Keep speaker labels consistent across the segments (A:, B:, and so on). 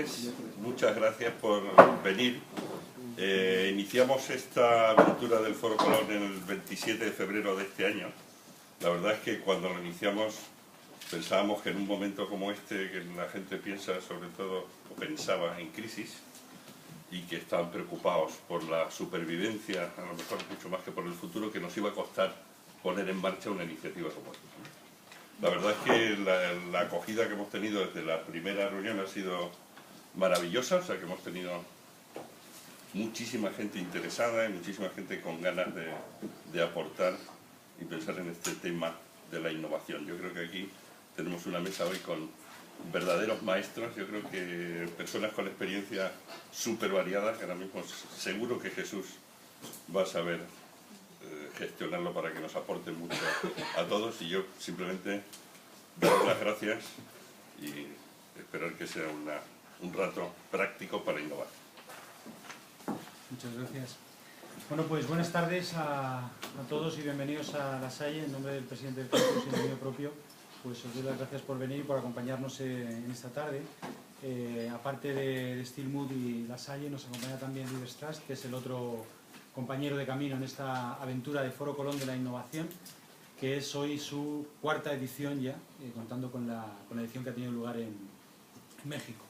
A: tardes, muchas gracias por venir. Iniciamos esta aventura del Foro Colón el 27 de febrero de este año. La verdad es que cuando lo iniciamos pensábamos que en un momento como este, que la gente piensa sobre todo, o pensaba en crisis, y que estaban preocupados por la supervivencia, a lo mejor mucho más que por el futuro, que nos iba a costar poner en marcha una iniciativa como esta. La verdad es que la acogida que hemos tenido desde la primera reunión ha sido maravillosa, o sea que hemos tenido muchísima gente interesada y muchísima gente con ganas de aportar y pensar en este tema de la innovación. Yo creo que aquí tenemos una mesa hoy con verdaderos maestros, yo creo que personas con experiencia súper variadas, que ahora mismo seguro que Jesús va a saber gestionarlo para que nos aporte mucho a todos, y yo simplemente dar las gracias y esperar que sea un rato práctico para innovar.
B: Muchas gracias. Bueno, pues buenas tardes a todos y bienvenidos a La Salle. En nombre del presidente del campus y en el mío propio, pues os doy las gracias por venir y por acompañarnos en esta tarde. Aparte de Steelmood y La Salle, nos acompaña también Leaders Trust, que es el otro compañero de camino en esta aventura de Foro Colón de la Innovación, que es hoy su cuarta edición ya, contando con la edición que ha tenido lugar en México.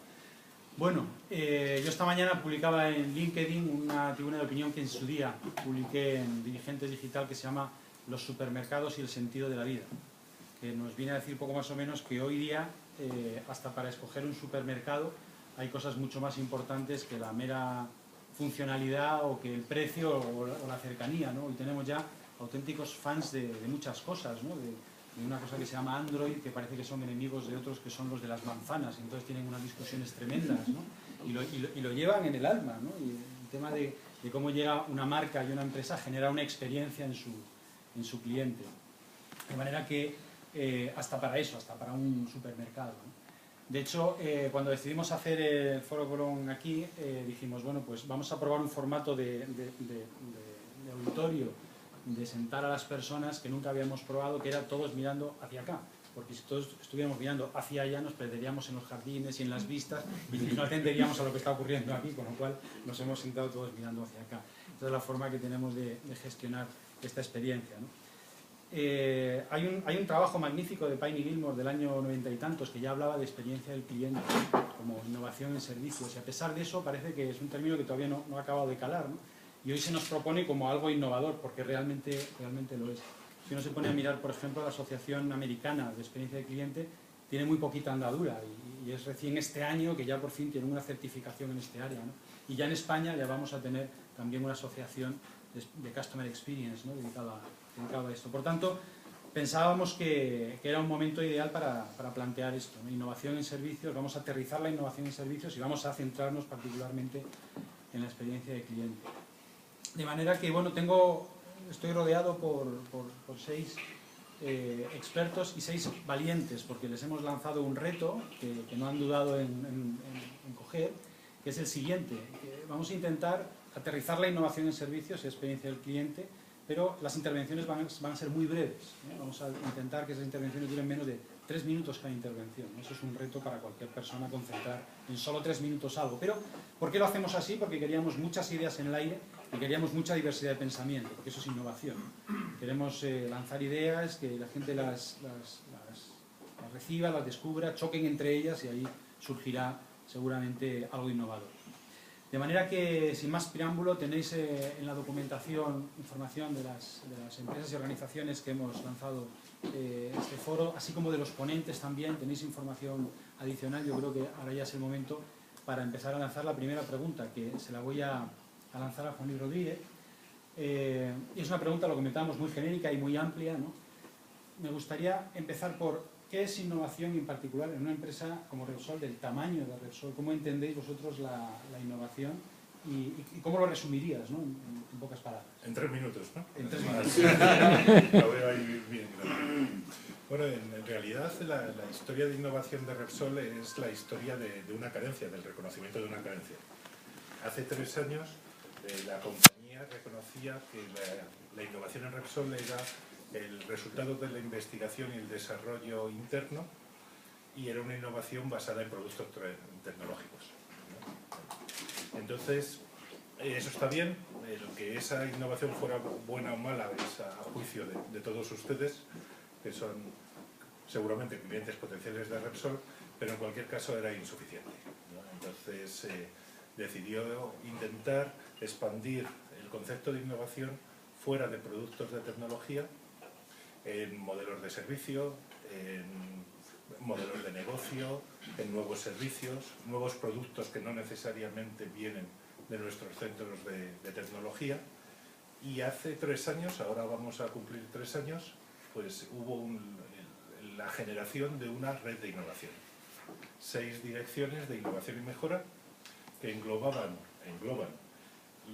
B: Bueno, yo esta mañana publicaba en LinkedIn una tribuna de opinión que en su día publiqué en Dirigentes Digital, que se llama Los supermercados y el sentido de la vida, que nos viene a decir poco más o menos que hoy día, hasta para escoger un supermercado, hay cosas mucho más importantes que la mera funcionalidad o que el precio o la cercanía, ¿no? Hoy tenemos ya auténticos fans de muchas cosas, ¿no? De una cosa que se llama Android, que parece que son enemigos de otros que son los de las manzanas, y entonces tienen unas discusiones tremendas, ¿no? Y lo llevan en el alma, ¿no? Y el tema de cómo llega una marca y una empresa a generar una experiencia en su cliente. De manera que hasta para eso, hasta para un supermercado, ¿no? De hecho, cuando decidimos hacer el Foro Colón aquí, dijimos, bueno, pues vamos a probar un formato de auditorio, de sentar a las personas que nunca habíamos probado, que era todos mirando hacia acá, porque si todos estuviéramos mirando hacia allá nos perderíamos en los jardines y en las vistas y no atenderíamos a lo que está ocurriendo aquí, con lo cual nos hemos sentado todos mirando hacia acá. Esta es la forma que tenemos de gestionar esta experiencia, ¿no? Hay un trabajo magnífico de Payne y Gilmore del año 90 y tantos que ya hablaba de experiencia del cliente como innovación en servicios, y a pesar de eso parece que es un término que todavía no ha acabado de calar, ¿no? Y hoy se nos propone como algo innovador, porque realmente lo es. Si uno se pone a mirar, por ejemplo, la Asociación Americana de Experiencia de Cliente, tiene muy poquita andadura, y es recién este año que ya por fin tiene una certificación en este área, ¿no? Y ya en España ya vamos a tener también una asociación de Customer Experience, ¿no? dedicada a esto. Por tanto, pensábamos que era un momento ideal para plantear esto, ¿no? Innovación en servicios, vamos a aterrizar la innovación en servicios y vamos a centrarnos particularmente en la experiencia de cliente. De manera que, bueno, estoy rodeado por 6 expertos y 6 valientes, porque les hemos lanzado un reto que no han dudado en coger, que es el siguiente. Vamos a intentar aterrizar la innovación en servicios y experiencia del cliente, pero las intervenciones van a ser muy breves, ¿eh? Vamos a intentar que esas intervenciones duren menos de 3 minutos cada intervención, ¿no? Eso es un reto para cualquier persona, concentrar en solo 3 minutos algo. Pero, ¿por qué lo hacemos así? Porque queríamos muchas ideas en el aire y queríamos mucha diversidad de pensamiento, porque eso es innovación. Queremos lanzar ideas, que la gente las reciba, las descubra, choquen entre ellas, y ahí surgirá seguramente algo innovador. De manera que, sin más preámbulo, tenéis en la documentación información de las empresas y organizaciones que hemos lanzado este foro, así como de los ponentes también. Tenéis información adicional. Yo creo que ahora ya es el momento para empezar a lanzar la primera pregunta, que se la voy a lanzar a Juan Luis Rodríguez. Es una pregunta, lo comentamos, muy genérica y muy amplia, ¿no? Me gustaría empezar por ¿qué es innovación, en particular en una empresa como Repsol, del tamaño de Repsol? ¿Cómo entendéis vosotros la innovación y cómo lo resumirías, ¿no? en pocas palabras?
C: En 3 minutos, ¿no?
B: En 3 minutos.
C: Lo veo ahí bien. Bueno, en realidad la historia de innovación de Repsol es la historia de una carencia, del reconocimiento de una carencia. Hace 3 años la compañía reconocía que la innovación en Repsol era el resultado de la investigación y el desarrollo interno, y era una innovación basada en productos tecnológicos. Entonces, eso está bien. El que esa innovación fuera buena o mala es a juicio de todos ustedes, que son seguramente clientes potenciales de Repsol, pero en cualquier caso era insuficiente, ¿no? Entonces decidió intentar expandir el concepto de innovación fuera de productos de tecnología, en modelos de servicio, en modelos de negocio, en nuevos servicios, nuevos productos que no necesariamente vienen de nuestros centros de tecnología. Y hace 3 años, ahora vamos a cumplir 3 años, pues hubo la generación de una red de innovación. 6 direcciones de innovación y mejora que engloban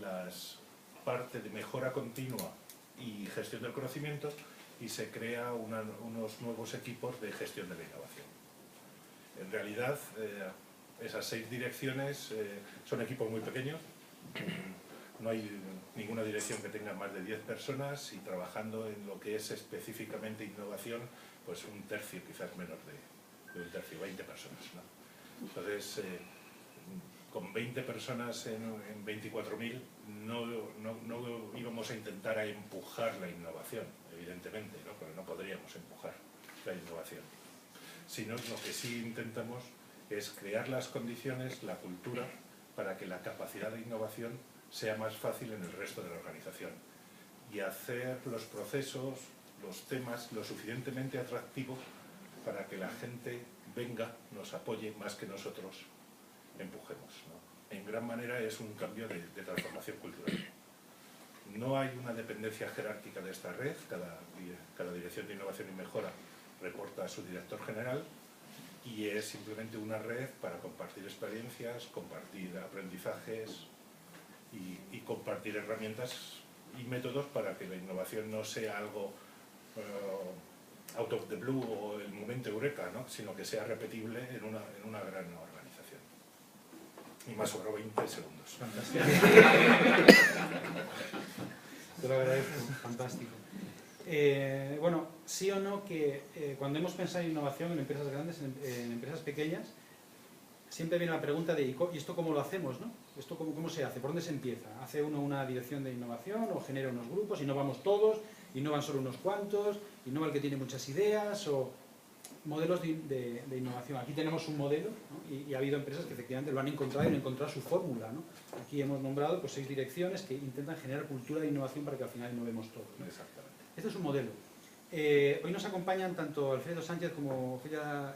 C: las partes de mejora continua y gestión del conocimiento, y se crea unos nuevos equipos de gestión de la innovación. En realidad, esas 6 direcciones son equipos muy pequeños. No hay ninguna dirección que tenga más de 10 personas, y trabajando en lo que es específicamente innovación, pues un tercio, quizás menos de un tercio, 20 personas, ¿no? Entonces, con 20 personas en 24.000 no íbamos a intentar empujar la innovación, evidentemente, ¿no? Porque no podríamos empujar la innovación. Sino lo que sí intentamos es crear las condiciones, la cultura, para que la capacidad de innovación sea más fácil en el resto de la organización, y hacer los procesos, los temas, lo suficientemente atractivos para que la gente venga, nos apoye más que nosotros empujemos, ¿no? En gran manera es un cambio de transformación cultural. No hay una dependencia jerárquica de esta red, cada dirección de innovación y mejora reporta a su director general, y es simplemente una red para compartir experiencias, compartir aprendizajes y compartir herramientas y métodos para que la innovación no sea algo out of the blue o el momento eureka, ¿no? Sino que sea repetible en una gran organización. Y me sobró 20 segundos.
B: Te lo agradezco, fantástico. Bueno, sí o no que cuando hemos pensado en innovación en empresas grandes, en empresas pequeñas, siempre viene la pregunta de ¿y esto cómo lo hacemos, no? ¿Esto cómo se hace? ¿Por dónde se empieza? ¿Hace uno una dirección de innovación o genera unos grupos y no vamos todos, y no van solo unos cuantos, y no va el que tiene muchas ideas? O modelos de innovación. Aquí tenemos un modelo, ¿no? Y ha habido empresas que efectivamente lo han encontrado y han encontrado su fórmula, ¿no? Aquí hemos nombrado pues 6 direcciones que intentan generar cultura de innovación para que al final innovemos todos, ¿no?
C: Exactamente.
B: Este es un modelo. Hoy nos acompañan tanto Alfredo Sánchez como Ofelia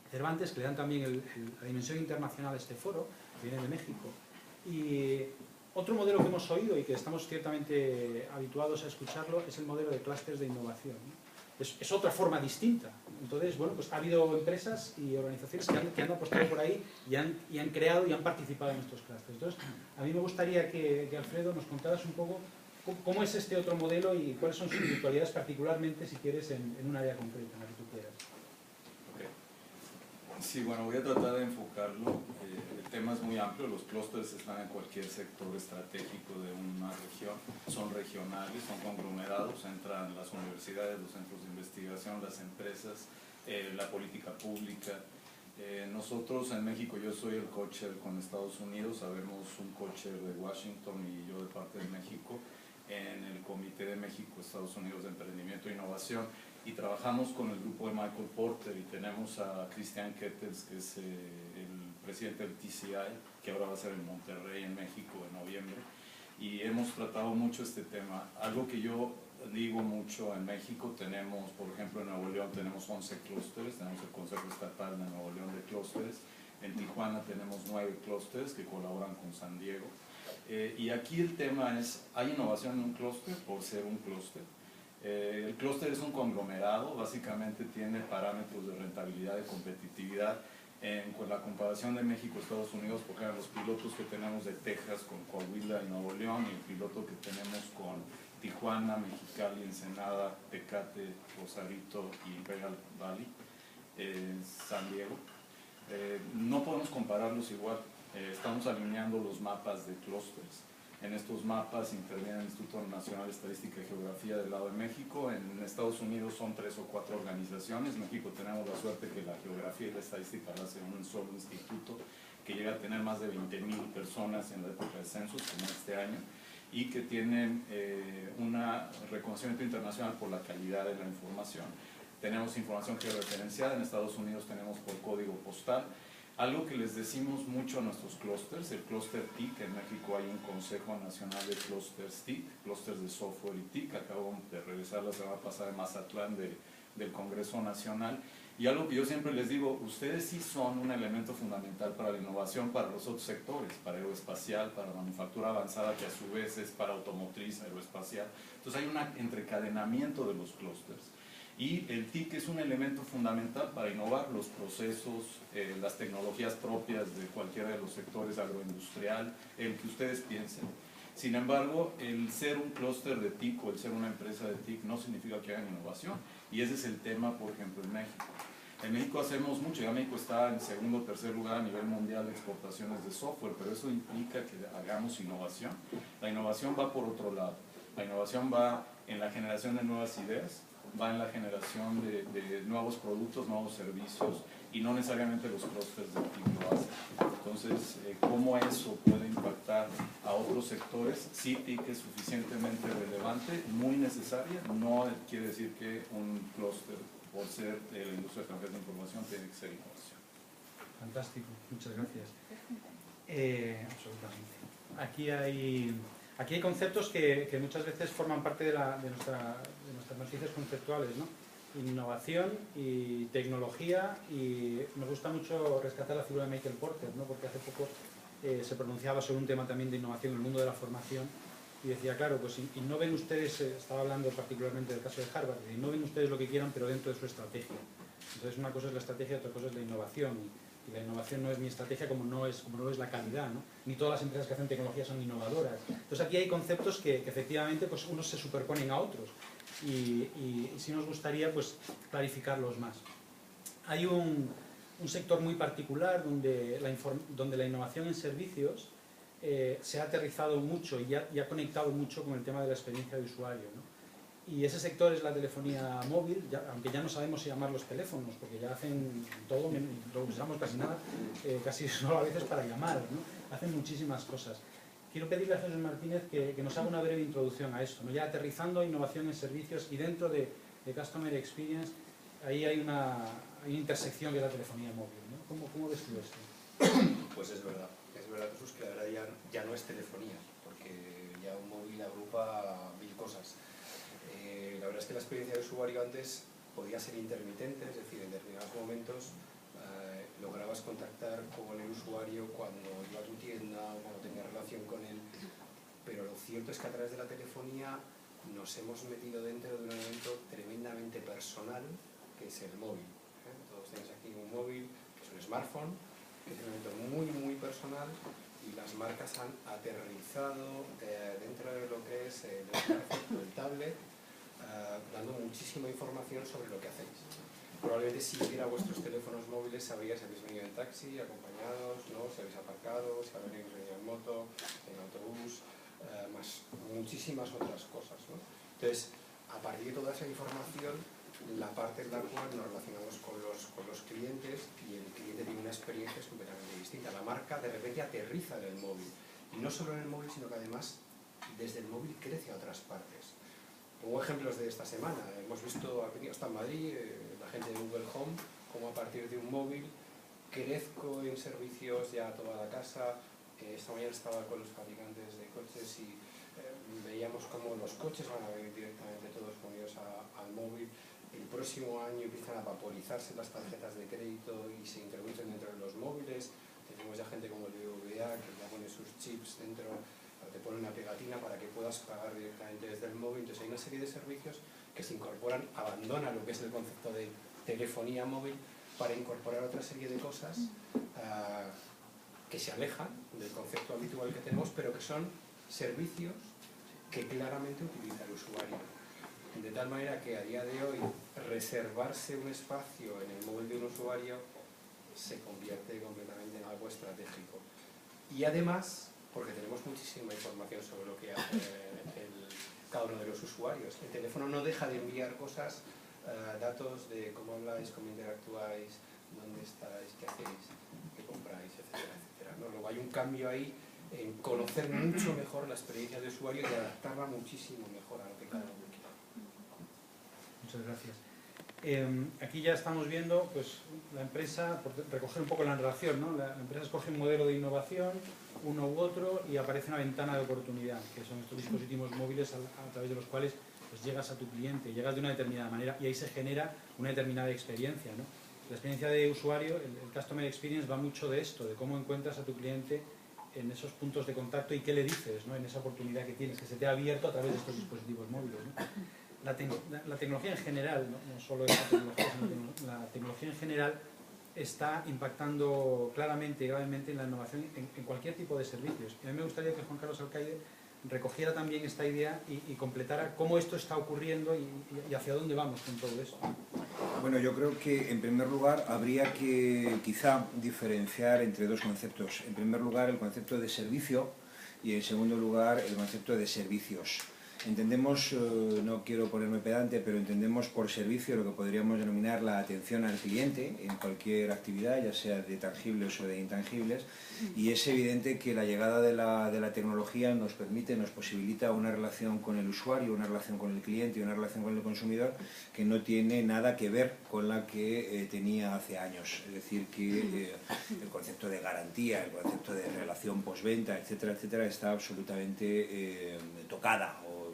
B: Cervantes, que le dan también la dimensión internacional a este foro, que viene de México. Y otro modelo que hemos oído y que estamos ciertamente habituados a escucharlo es el modelo de clústeres de innovación, ¿no? Es otra forma distinta. Entonces, bueno, pues ha habido empresas y organizaciones que han apostado por ahí y han creado y han participado en estos clústeres. Entonces, a mí me gustaría que Alfredo nos contaras un poco cómo es este otro modelo y cuáles son sus virtualidades, particularmente, si quieres, en un área concreta, en la que tú quieras.
D: Okay. Sí, bueno, voy a tratar de enfocarlo. El tema es muy amplio. Los clústeres están en cualquier sector estratégico de una región. Son regionales, son conglomerados, entran las universidades, los centros de investigación, las empresas, la política pública. Nosotros en México, yo soy el coacher con Estados Unidos, sabemos un coacher de Washington y yo de parte de México, en el Comité de México, Estados Unidos de Emprendimiento e Innovación, y trabajamos con el grupo de Michael Porter, y tenemos a Christian Kettels, que es el presidente del TCI, que ahora va a ser en Monterrey, en México, en noviembre, y hemos tratado mucho este tema. Algo que yo digo mucho en México, tenemos, por ejemplo, en Nuevo León tenemos 11 clústeres, tenemos el Consejo Estatal de Nuevo León de Clústeres, en Tijuana tenemos 9 clústeres que colaboran con San Diego. Y aquí el tema es, ¿hay innovación en un clúster por ser un clúster? El clúster es un conglomerado, básicamente tiene parámetros de rentabilidad y competitividad. Con la comparación de México, Estados Unidos, por ejemplo, los pilotos que tenemos de Texas con Coahuila y Nuevo León, y el piloto que tenemos con Tijuana, Mexicali, Ensenada, Tecate, Rosarito y Imperial Valley, San Diego, no podemos compararlos igual. Estamos alineando los mapas de clústeres. En estos mapas interviene el Instituto Nacional de Estadística y Geografía del lado de México. En Estados Unidos son 3 o 4 organizaciones. En México tenemos la suerte que la geografía y la estadística la hace un solo instituto, que llega a tener más de 20.000 personas en la época de censos, como este año, y que tienen un reconocimiento internacional por la calidad de la información. Tenemos información georreferenciada, en Estados Unidos tenemos por código postal. Algo que les decimos mucho a nuestros clústeres, el clúster TIC, en México hay un Consejo Nacional de Clústeres TIC, clústeres de software y TIC, acabo de regresar la semana pasada de Mazatlán del Congreso Nacional, y algo que yo siempre les digo, ustedes sí son un elemento fundamental para la innovación para los otros sectores, para aeroespacial, para manufactura avanzada, que a su vez es para automotriz, aeroespacial. Entonces hay un encadenamiento de los clústeres. Y el TIC es un elemento fundamental para innovar los procesos, las tecnologías propias de cualquiera de los sectores agroindustrial, el que ustedes piensen. Sin embargo, el ser un clúster de TIC o el ser una empresa de TIC no significa que hagan innovación. Y ese es el tema, por ejemplo, en México. En México hacemos mucho, ya México está en segundo o tercer lugar a nivel mundial de exportaciones de software, pero eso implica que hagamos innovación. La innovación va por otro lado. La innovación va en la generación de nuevas ideas, va en la generación de nuevos productos, nuevos servicios, y no necesariamente los clústeres de TIC lo hacen. Entonces, ¿cómo eso puede impactar a otros sectores? Sí, TIC es suficientemente relevante, muy necesaria, no quiere decir que un clúster, por ser de la industria extranjera de información, tiene que ser innovación.
B: Fantástico, muchas gracias. Absolutamente. Aquí hay conceptos que muchas veces forman parte de nuestras matrices conceptuales, ¿no? Innovación y tecnología, y me gusta mucho rescatar la figura de Michael Porter, ¿no? Porque hace poco se pronunciaba sobre un tema también de innovación en el mundo de la formación y decía, claro, pues innoven ustedes, estaba hablando particularmente del caso de Harvard, innoven ustedes lo que quieran pero dentro de su estrategia. Entonces una cosa es la estrategia y otra cosa es la innovación, y la innovación no es mi estrategia como no es la calidad, ¿no? Ni todas las empresas que hacen tecnología son innovadoras. Entonces aquí hay conceptos que efectivamente pues, unos se superponen a otros y sí nos gustaría pues, clarificarlos más. Hay un sector muy particular donde la innovación en servicios se ha aterrizado mucho y ha conectado mucho con el tema de la experiencia de usuario, ¿no? Y ese sector es la telefonía móvil, aunque ya no sabemos si llamar los teléfonos, porque ya hacen todo, lo usamos casi nada, casi solo a veces para llamar, ¿no? Hacen muchísimas cosas. Quiero pedirle a Jesús Martínez que nos haga una breve introducción a esto, ¿no? Ya aterrizando innovación en servicios y dentro de Customer Experience, ahí hay una intersección que es la telefonía móvil, ¿no? ¿Cómo ves tú esto?
E: Pues es verdad, Jesús, que ahora ya no es telefonía, porque ya un móvil agrupa mil cosas. La verdad es que la experiencia de usuario antes podía ser intermitente, es decir, en determinados momentos lograbas contactar con el usuario cuando iba a tu tienda o cuando tenías relación con él, pero lo cierto es que a través de la telefonía nos hemos metido dentro de un elemento tremendamente personal, que es el móvil. Todos tenéis aquí un móvil, que es un smartphone, que es un elemento muy, muy personal, y las marcas han aterrizado dentro de lo que es el smartphone, el tablet, dando muchísima información sobre lo que hacéis. Probablemente si hubiera vuestros teléfonos móviles sabríais si habéis venido en taxi, acompañados, ¿no? Si habéis aparcado, si habéis venido en moto, en autobús, más muchísimas otras cosas, ¿no? Entonces, a partir de toda esa información, la parte en la cual nos relacionamos con los clientes, y el cliente tiene una experiencia completamente distinta. La marca de repente aterriza en el móvil, y no solo en el móvil, sino que además desde el móvil crece a otras partes. Pongo ejemplos de esta semana. Hemos visto, ha venido hasta en Madrid, la gente de Google Home, como a partir de un móvil crezco en servicios ya a toda la casa. Esta mañana estaba con los fabricantes de coches y veíamos cómo los coches van a venir directamente todos unidos al móvil. El próximo año empiezan a vaporizarse las tarjetas de crédito y se introducen dentro de los móviles. Tenemos ya gente como el BBVA que ya pone sus chips dentro, te pone una pegatina para que puedas pagar directamente desde el móvil. Entonces hay una serie de servicios que se incorporan, abandonan lo que es el concepto de telefonía móvil para incorporar otra serie de cosas que se alejan del concepto habitual que tenemos, pero que son servicios que claramente utiliza el usuario. De tal manera que a día de hoy reservarse un espacio en el móvil de un usuario se convierte completamente en algo estratégico. Y además, porque tenemos muchísima información sobre lo que hace cada uno de los usuarios. El teléfono no deja de enviar cosas, datos de cómo habláis, cómo interactuáis, dónde estáis, qué hacéis, qué compráis, etcétera, etcétera. No, luego hay un cambio ahí en conocer mucho mejor la experiencia de usuario y adaptarla muchísimo mejor a lo que cada uno quiera.
B: Muchas gracias. Aquí ya estamos viendo pues, la empresa, por recoger un poco la narración, ¿no? La empresa escoge un modelo de innovación, uno u otro, y aparece una ventana de oportunidad, que son estos dispositivos móviles a través de los cuales pues, llegas a tu cliente, llegas de una determinada manera y ahí se genera una determinada experiencia, ¿no? La experiencia de usuario, el Customer Experience va mucho de esto, de cómo encuentras a tu cliente en esos puntos de contacto y qué le dices, ¿no? En esa oportunidad que tienes, que se te ha abierto a través de estos dispositivos móviles, ¿no? La tecnología en general, no solo esta tecnología, sino la tecnología en general está impactando claramente y gravemente en la innovación en cualquier tipo de servicios. Y a mí me gustaría que Juan Carlos Alcaide recogiera también esta idea y completara cómo esto está ocurriendo y hacia dónde vamos con todo esto.
F: Bueno, yo creo que en primer lugar habría que quizá diferenciar entre dos conceptos. En primer lugar el concepto de servicio y en segundo lugar el concepto de servicios. Entendemos, no quiero ponerme pedante, pero entendemos por servicio lo que podríamos denominar la atención al cliente en cualquier actividad, ya sea de tangibles o de intangibles, y es evidente que la llegada de la tecnología nos permite, nos posibilita una relación con el usuario, una relación con el cliente y una relación con el consumidor que no tiene nada que ver con la que tenía hace años. Es decir, que el concepto de garantía, el concepto de relación postventa, etcétera, etcétera, está absolutamente tocada o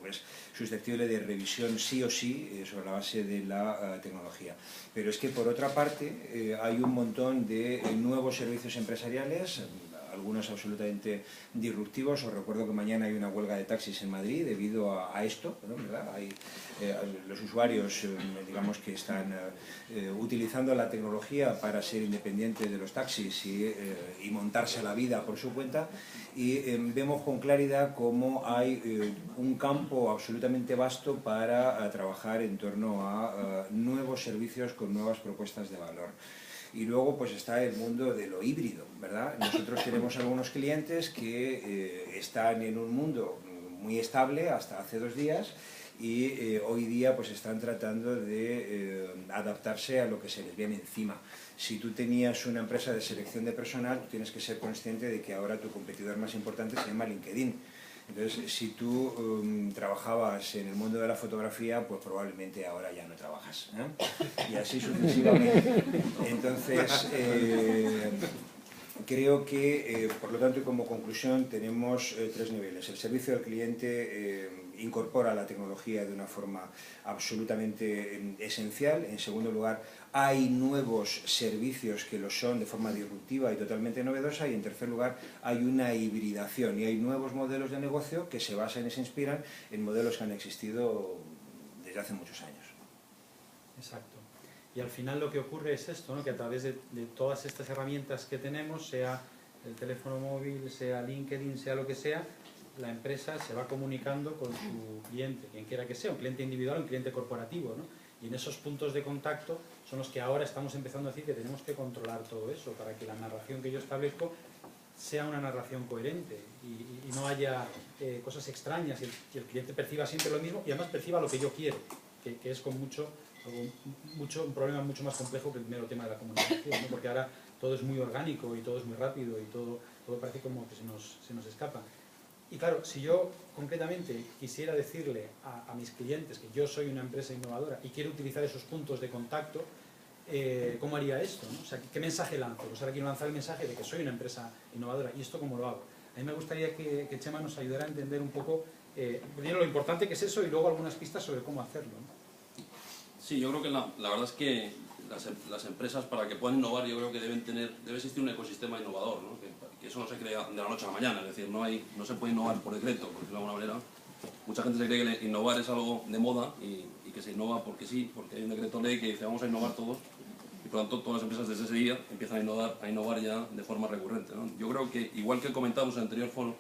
F: es susceptible de revisión sí o sí sobre la base de la tecnología. Pero es que por otra parte hay un montón de nuevos servicios empresariales, algunos absolutamente disruptivos. Os recuerdo que mañana hay una huelga de taxis en Madrid debido a esto, ¿no? ¿Verdad? Hay, los usuarios digamos que están utilizando la tecnología para ser independientes de los taxis y montarse la vida por su cuenta, y vemos con claridad cómo hay un campo absolutamente vasto para trabajar en torno a nuevos servicios con nuevas propuestas de valor. Y luego pues está el mundo de lo híbrido, ¿verdad? Nosotros tenemos algunos clientes que están en un mundo muy estable hasta hace 2 días y hoy día pues están tratando de adaptarse a lo que se les viene encima. Si tú tenías una empresa de selección de personal, tú tienes que ser consciente de que ahora tu competidor más importante se llama LinkedIn. Entonces, si tú trabajabas en el mundo de la fotografía, pues probablemente ahora ya no trabajas, ¿eh? Y así sucesivamente. Entonces, creo que, por lo tanto, y como conclusión, tenemos 3 niveles. El servicio al cliente incorpora la tecnología de una forma absolutamente esencial. En segundo lugar, hay nuevos servicios que lo son de forma disruptiva y totalmente novedosa. Y en tercer lugar, hay una hibridación y hay nuevos modelos de negocio que se basan y se inspiran en modelos que han existido desde hace muchos años.
B: Exacto. Y al final lo que ocurre es esto, ¿no? Que a través de todas estas herramientas que tenemos, sea el teléfono móvil, sea LinkedIn, sea lo que sea, la empresa se va comunicando con su cliente, quien quiera que sea, un cliente individual o un cliente corporativo, ¿no? Y en esos puntos de contacto son los que ahora estamos empezando a decir que tenemos que controlar todo eso para que la narración que yo establezco sea una narración coherente y no haya cosas extrañas y el cliente perciba siempre lo mismo y además perciba lo que yo quiero, que es con un problema mucho más complejo que el mero tema de la comunicación, ¿no? Porque ahora todo es muy orgánico y todo es muy rápido y todo parece como que se nos escapa. Y claro, si yo concretamente quisiera decirle a mis clientes que yo soy una empresa innovadora y quiero utilizar esos puntos de contacto, ¿cómo haría esto, ¿no? O sea, ¿qué mensaje lanzo? Pues ahora quiero lanzar el mensaje de que soy una empresa innovadora. ¿Y esto cómo lo hago? A mí me gustaría que Chema nos ayudara a entender un poco primero lo importante que es eso y luego algunas pistas sobre cómo hacerlo, ¿no?
G: Sí, yo creo que la verdad es que las empresas, para que puedan innovar, yo creo que debe existir un ecosistema innovador, ¿no? Que eso no se crea de la noche a la mañana, es decir, no se puede innovar por decreto, por decirlo de alguna manera. Mucha gente se cree que innovar es algo de moda y que se innova porque sí, porque hay un decreto ley que dice vamos a innovar todos y por lo tanto todas las empresas desde ese día empiezan a innovar ya de forma recurrente, ¿no? Yo creo que, igual que comentamos en el anterior foro,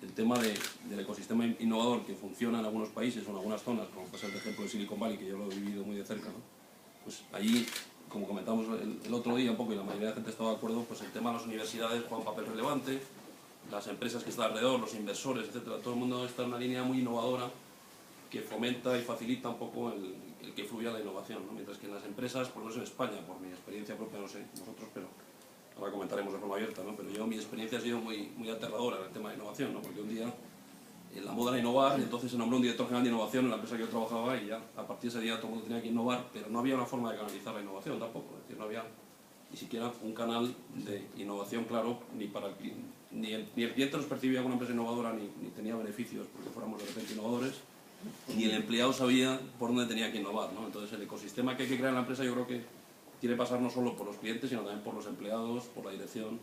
G: el tema del ecosistema innovador que funciona en algunos países o en algunas zonas, como puede ser el ejemplo de Silicon Valley, que yo lo he vivido muy de cerca, ¿no? Pues allí, como comentamos el otro día un poco y la mayoría de la gente estaba de acuerdo, pues el tema de las universidades juega un papel relevante, las empresas que están alrededor, los inversores, etcétera, todo el mundo está en una línea muy innovadora que fomenta y facilita un poco el que fluya la innovación, ¿no? Mientras que en las empresas, por lo menos en España, por mi experiencia propia, no sé, vosotros, pero ahora comentaremos de forma abierta, ¿no? Pero yo, mi experiencia ha sido muy aterradora en el tema de innovación, ¿no? Porque un día la moda era innovar, y entonces se nombró un director general de innovación en la empresa que yo trabajaba, y ya a partir de ese día todo el mundo tenía que innovar, pero no había una forma de canalizar la innovación tampoco, es decir, no había ni siquiera un canal de innovación claro, ni para el cliente, ni el cliente nos percibía como una empresa innovadora, ni tenía beneficios porque fuéramos de repente innovadores, ni el empleado sabía por dónde tenía que innovar, ¿no? Entonces el ecosistema que hay que crear en la empresa yo creo que tiene que pasar no solo por los clientes, sino también por los empleados, por la dirección.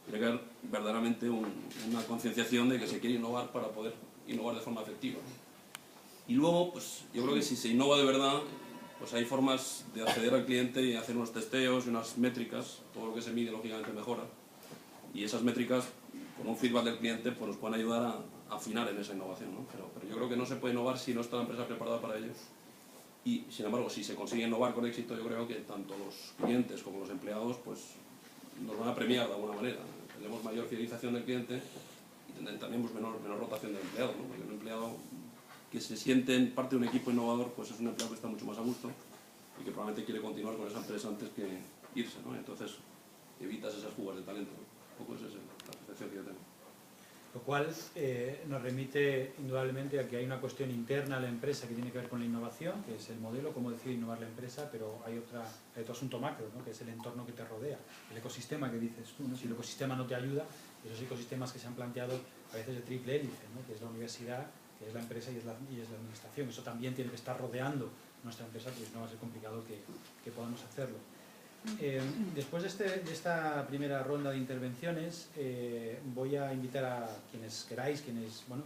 G: Tiene que haber verdaderamente una concienciación de que se quiere innovar para poder innovar de forma efectiva, ¿no? Y luego, pues yo creo que si se innova de verdad, pues hay formas de acceder al cliente y hacer unos testeos y unas métricas, todo lo que se mide lógicamente mejora, y esas métricas con un feedback del cliente pues nos pueden ayudar a afinar en esa innovación, ¿no? Pero yo creo que no se puede innovar si no está la empresa preparada para ello. Y sin embargo, si se consigue innovar con éxito, yo creo que tanto los clientes como los empleados pues nos van a premiar de alguna manera. Tendremos mayor fidelización del cliente y tendremos menor rotación de empleados, ¿no? Porque un empleado que se siente en parte de un equipo innovador pues es un empleado que está mucho más a gusto y que probablemente quiere continuar con esa empresa antes que irse, ¿no? Entonces evitas esas fugas de talento, ¿no? Un poco esa es la percepción que yo tengo.
B: Lo cual nos remite indudablemente a que hay una cuestión interna a la empresa que tiene que ver con la innovación, que es el modelo, cómo decide innovar la empresa, pero hay otro asunto macro, ¿no? Que es el entorno que te rodea, el ecosistema que dices tú, ¿no? Si el ecosistema no te ayuda, esos ecosistemas que se han planteado a veces de triple hélice, ¿no? Que es la universidad, que es la empresa y es la administración. Eso también tiene que estar rodeando nuestra empresa, pues no va a ser complicado que podamos hacerlo. Después de esta primera ronda de intervenciones, voy a invitar a quienes queráis,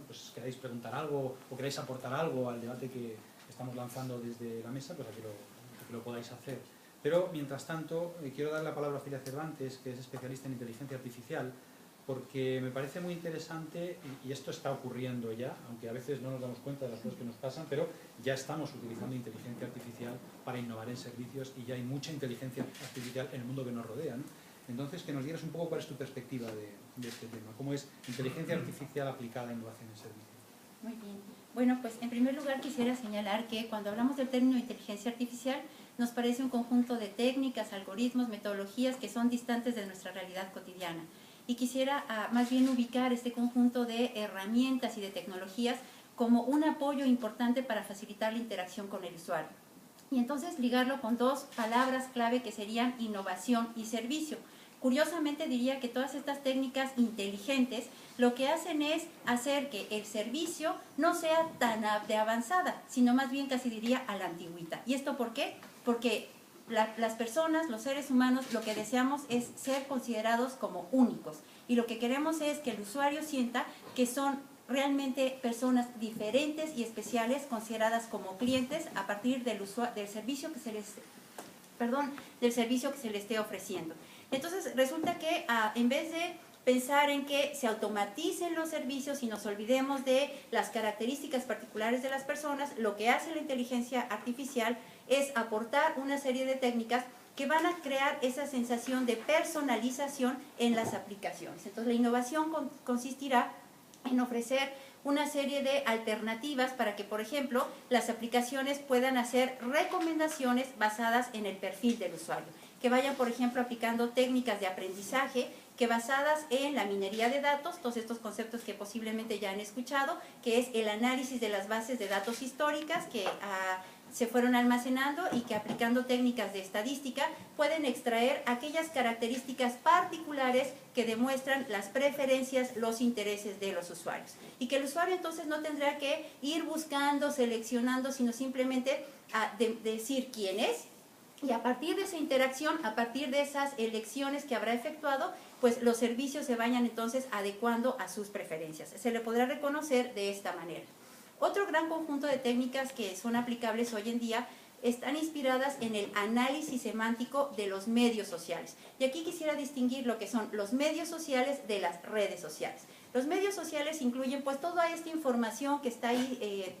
B: pues queráis preguntar algo o queráis aportar algo al debate que estamos lanzando desde la mesa, pues a que lo podáis hacer. Pero, mientras tanto, quiero dar la palabra a Celia Cervantes, que es especialista en inteligencia artificial, porque me parece muy interesante, y esto está ocurriendo ya, aunque a veces no nos damos cuenta de las cosas que nos pasan, pero ya estamos utilizando inteligencia artificial para innovar en servicios y ya hay mucha inteligencia artificial en el mundo que nos rodea, ¿no? Entonces, que nos dieras un poco cuál es tu perspectiva de este tema, cómo es inteligencia artificial aplicada a innovación en servicios.
H: Muy bien. Bueno, pues en primer lugar quisiera señalar que cuando hablamos del término inteligencia artificial nos parece un conjunto de técnicas, algoritmos, metodologías que son distantes de nuestra realidad cotidiana. Y quisiera más bien ubicar este conjunto de herramientas y de tecnologías como un apoyo importante para facilitar la interacción con el usuario. Y entonces ligarlo con dos palabras clave que serían innovación y servicio. Curiosamente diría que todas estas técnicas inteligentes lo que hacen es hacer que el servicio no sea tan de avanzada, sino más bien casi diría a la antigüita. ¿Y esto por qué? Porque las personas, los seres humanos, lo que deseamos es ser considerados como únicos. Y lo que queremos es que el usuario sienta que son realmente personas diferentes y especiales consideradas como clientes a partir del servicio que se les esté ofreciendo. Entonces resulta que en vez de pensar en que se automaticen los servicios y nos olvidemos de las características particulares de las personas, lo que hace la inteligencia artificial es aportar una serie de técnicas que van a crear esa sensación de personalización en las aplicaciones. Entonces la innovación consistirá en ofrecer una serie de alternativas para que, por ejemplo, las aplicaciones puedan hacer recomendaciones basadas en el perfil del usuario, que vayan, por ejemplo, aplicando técnicas de aprendizaje que basadas en la minería de datos, todos estos conceptos que posiblemente ya han escuchado, que es el análisis de las bases de datos históricas que se fueron almacenando y que aplicando técnicas de estadística pueden extraer aquellas características particulares que demuestran las preferencias, los intereses de los usuarios. Y que el usuario entonces no tendrá que ir buscando, seleccionando, sino simplemente decir quién es, y a partir de esa interacción, a partir de esas elecciones que habrá efectuado, pues los servicios se vayan entonces adecuando a sus preferencias. Se le podrá reconocer de esta manera. Otro gran conjunto de técnicas que son aplicables hoy en día están inspiradas en el análisis semántico de los medios sociales. Y aquí quisiera distinguir lo que son los medios sociales de las redes sociales. Los medios sociales incluyen pues toda esta información que está ahí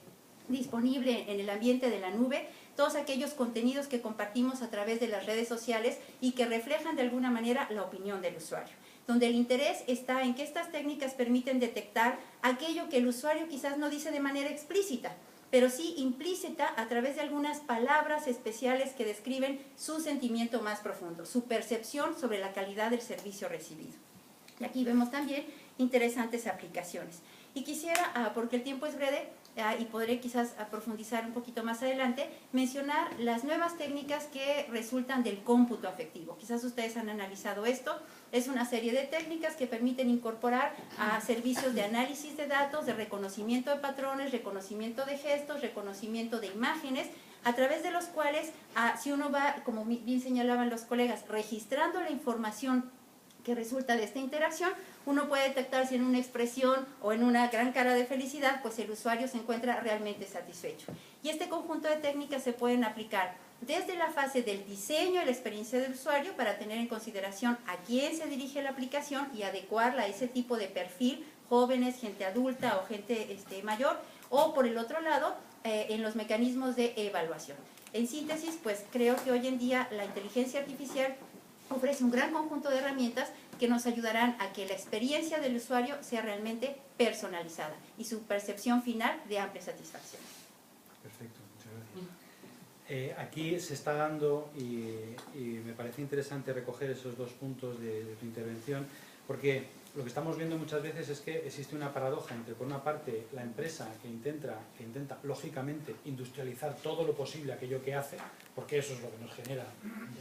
H: disponible en el ambiente de la nube, todos aquellos contenidos que compartimos a través de las redes sociales y que reflejan de alguna manera la opinión del usuario, donde el interés está en que estas técnicas permiten detectar aquello que el usuario quizás no dice de manera explícita, pero sí implícita a través de algunas palabras especiales que describen su sentimiento más profundo, su percepción sobre la calidad del servicio recibido. Y aquí vemos también interesantes aplicaciones. Y quisiera, porque el tiempo es breve, y podré quizás profundizar un poquito más adelante, mencionar las nuevas técnicas que resultan del cómputo afectivo. Quizás ustedes han analizado esto. Es una serie de técnicas que permiten incorporar a servicios de análisis de datos, de reconocimiento de patrones, reconocimiento de gestos, reconocimiento de imágenes, a través de los cuales, si uno va, como bien señalaban los colegas, registrando la información que resulta de esta interacción, uno puede detectar si en una expresión o en una gran cara de felicidad, pues el usuario se encuentra realmente satisfecho. Y este conjunto de técnicas se pueden aplicar desde la fase del diseño y la experiencia del usuario para tener en consideración a quién se dirige la aplicación y adecuarla a ese tipo de perfil, jóvenes, gente adulta o gente mayor, o por el otro lado, en los mecanismos de evaluación. En síntesis, pues creo que hoy en día la inteligencia artificial ofrece un gran conjunto de herramientas que nos ayudarán a que la experiencia del usuario sea realmente personalizada y su percepción final de amplia satisfacción.
B: Perfecto, muchas gracias. Aquí se está dando, y me parece interesante recoger esos dos puntos de tu intervención, porque lo que estamos viendo muchas veces es que existe una paradoja entre, por una parte, la empresa que intenta lógicamente, industrializar todo lo posible aquello que hace, porque eso es lo que nos genera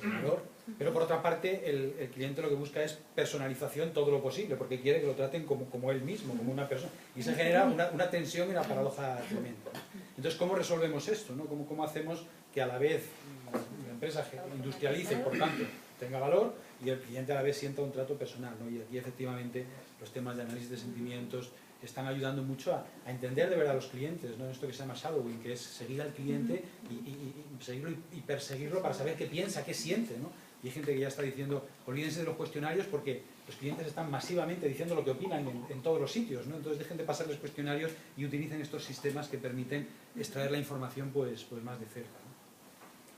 B: valor, pero por otra parte, el cliente lo que busca es personalización todo lo posible, porque quiere que lo traten como él mismo, como una persona, y se genera una tensión y una paradoja tremenda, ¿no? Entonces, ¿cómo resolvemos esto, ¿no? ¿Cómo hacemos que a la vez la empresa industrialice y, por tanto, tenga valor, y el cliente a la vez sienta un trato personal, ¿no? Y aquí efectivamente los temas de análisis de sentimientos están ayudando mucho a entender de verdad a los clientes, ¿no? Esto que se llama shadowing, que es seguir al cliente y seguirlo y perseguirlo para saber qué piensa, qué siente, ¿no? Y hay gente que ya está diciendo, olvídense de los cuestionarios porque los clientes están masivamente diciendo lo que opinan en todos los sitios, ¿no? Entonces dejen de pasar los cuestionarios y utilicen estos sistemas que permiten extraer la información pues más de cerca, ¿no?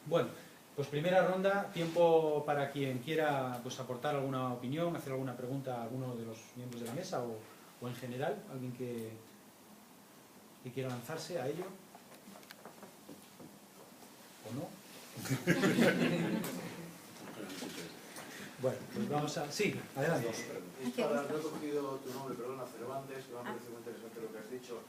B: Bueno, pues primera ronda, tiempo para quien quiera pues aportar alguna opinión, hacer alguna pregunta a alguno de los miembros de la mesa o en general, alguien que quiera lanzarse a ello. ¿O no? Bueno, pues vamos a... Sí, adelante.
I: Es para, no he cogido tu nombre, perdona, Cervantes, que me ha parecido muy interesante lo que has dicho.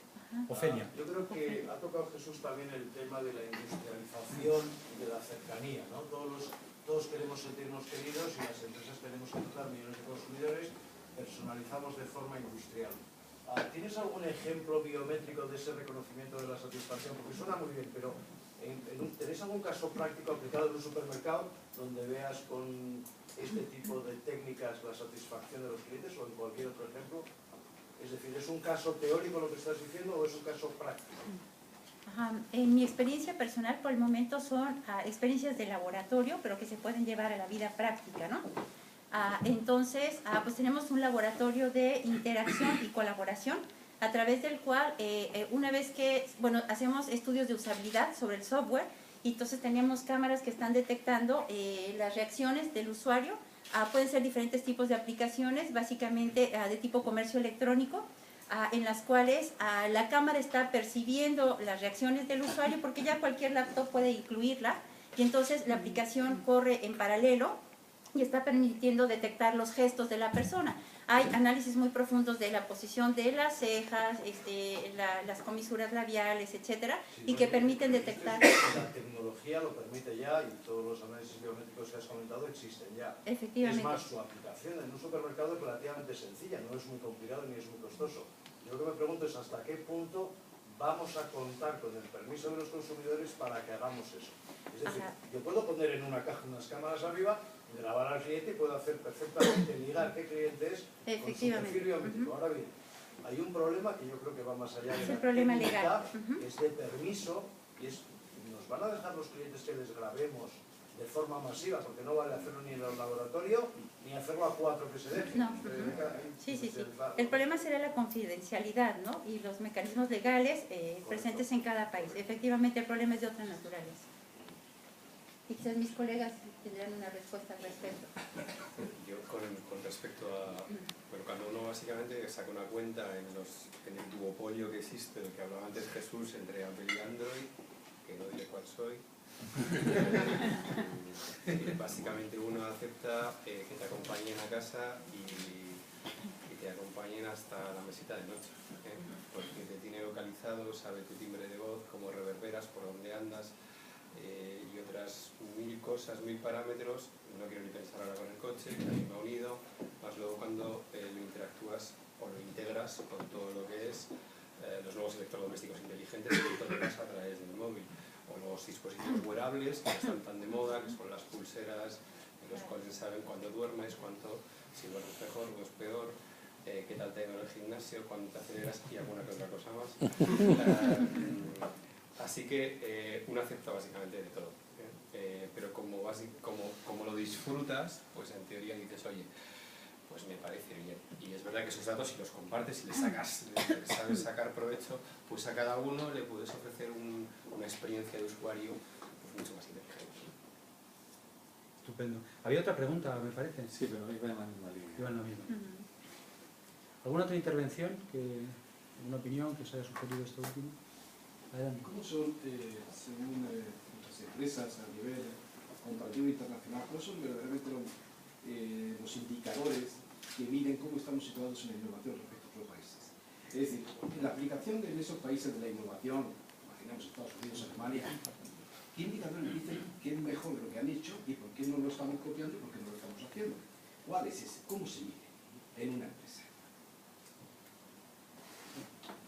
B: Ofelia.
I: Yo creo que ha tocado Jesús también el tema de la industrialización de la cercanía, ¿no? Todos queremos sentirnos queridos y las empresas queremos captar millones de consumidores, personalizamos de forma industrial. ¿Tienes algún ejemplo biométrico de ese reconocimiento de la satisfacción? Porque suena muy bien, pero ¿tenéis algún caso práctico aplicado en un supermercado donde veas con este tipo de técnicas la satisfacción de los clientes o en cualquier otro ejemplo? Es decir, ¿es un caso teórico lo que estás diciendo o es un caso práctico?
H: En mi experiencia personal, por el momento, son experiencias de laboratorio, pero que se pueden llevar a la vida práctica, ¿no? Entonces, pues tenemos un laboratorio de interacción y colaboración, a través del cual, una vez que, bueno, hacemos estudios de usabilidad sobre el software, y entonces tenemos cámaras que están detectando las reacciones del usuario. Pueden ser diferentes tipos de aplicaciones, básicamente de tipo comercio electrónico, en las cuales la cámara está percibiendo las reacciones del usuario, porque ya cualquier laptop puede incluirla, y entonces la aplicación corre en paralelo y está permitiendo detectar los gestos de la persona. Hay análisis muy profundos de la posición de las cejas, las comisuras labiales, etcétera, y que permiten detectar...
I: La tecnología lo permite ya y todos los análisis biométricos que has comentado existen ya.
H: Efectivamente.
I: Es más, su aplicación en un supermercado es relativamente sencilla, no es muy complicado ni es muy costoso. Yo lo que me pregunto es hasta qué punto vamos a contar con el permiso de los consumidores para que hagamos eso. Es decir, yo puedo poner en una caja unas cámaras arriba, grabar al cliente y puedo hacer perfectamente ligar qué cliente es con su perfil biométrico. Ahora bien, hay un problema que yo creo que va más allá de la
H: problema
I: técnica,
H: legal.
I: es de permiso, y es, nos van a dejar los clientes que les grabemos de forma masiva, porque no vale hacerlo ni en el laboratorio, ni hacerlo a 4 que se dejen.
H: No. Sí. El problema sería la confidencialidad, ¿no? Y los mecanismos legales presentes en cada país. Efectivamente, el problema es de otra naturaleza. Y quizás mis colegas tendrán una respuesta al respecto.
E: Yo con respecto a Pero cuando uno básicamente saca una cuenta en el duopolio que existe, del que hablaba antes Jesús, entre Apple y Android, que no diré cuál soy, básicamente uno acepta que te acompañen a casa y te acompañen hasta la mesita de noche, porque te tiene localizado, sabe tu timbre de voz, cómo reverberas, por dónde andas, y otras 1000 cosas, 1000 parámetros. No quiero ni pensar ahora con el coche, que a mí me ha unido, más luego cuando lo interactúas o lo integras con todo lo que es los nuevos electrodomésticos inteligentes que te das a través del móvil, o los dispositivos wearables que están tan de moda, que son las pulseras, en los cuales saben cuándo duermes, si duermes mejor, duermes peor, qué tal te va en el gimnasio, cuándo te aceleras y alguna que otra cosa más. Así que uno acepta básicamente de todo. Pero como lo disfrutas, pues en teoría dices, oye, pues me parece bien. Y es verdad que esos datos, si los compartes, si les sabes sacar provecho, pues a cada uno le puedes ofrecer una experiencia de usuario pues mucho más inteligente.
B: Estupendo. Había otra pregunta, me parece.
J: Sí, pero iba en la misma línea.
B: Iba en la misma. ¿Alguna otra intervención, una opinión que os haya sugerido esto último? Adelante.
K: ¿Cómo son, según las empresas a nivel comparativo internacional, cuáles son verdaderamente los indicadores que miden cómo estamos situados en la innovación respecto a otros países? Es decir, en la aplicación en esos países de la innovación, imaginamos Estados Unidos, Alemania, ¿qué indicadores dicen que es mejor lo que han hecho y por qué no lo estamos copiando y por qué no lo estamos haciendo? ¿Cuál es ese? ¿Cómo se mide en una empresa?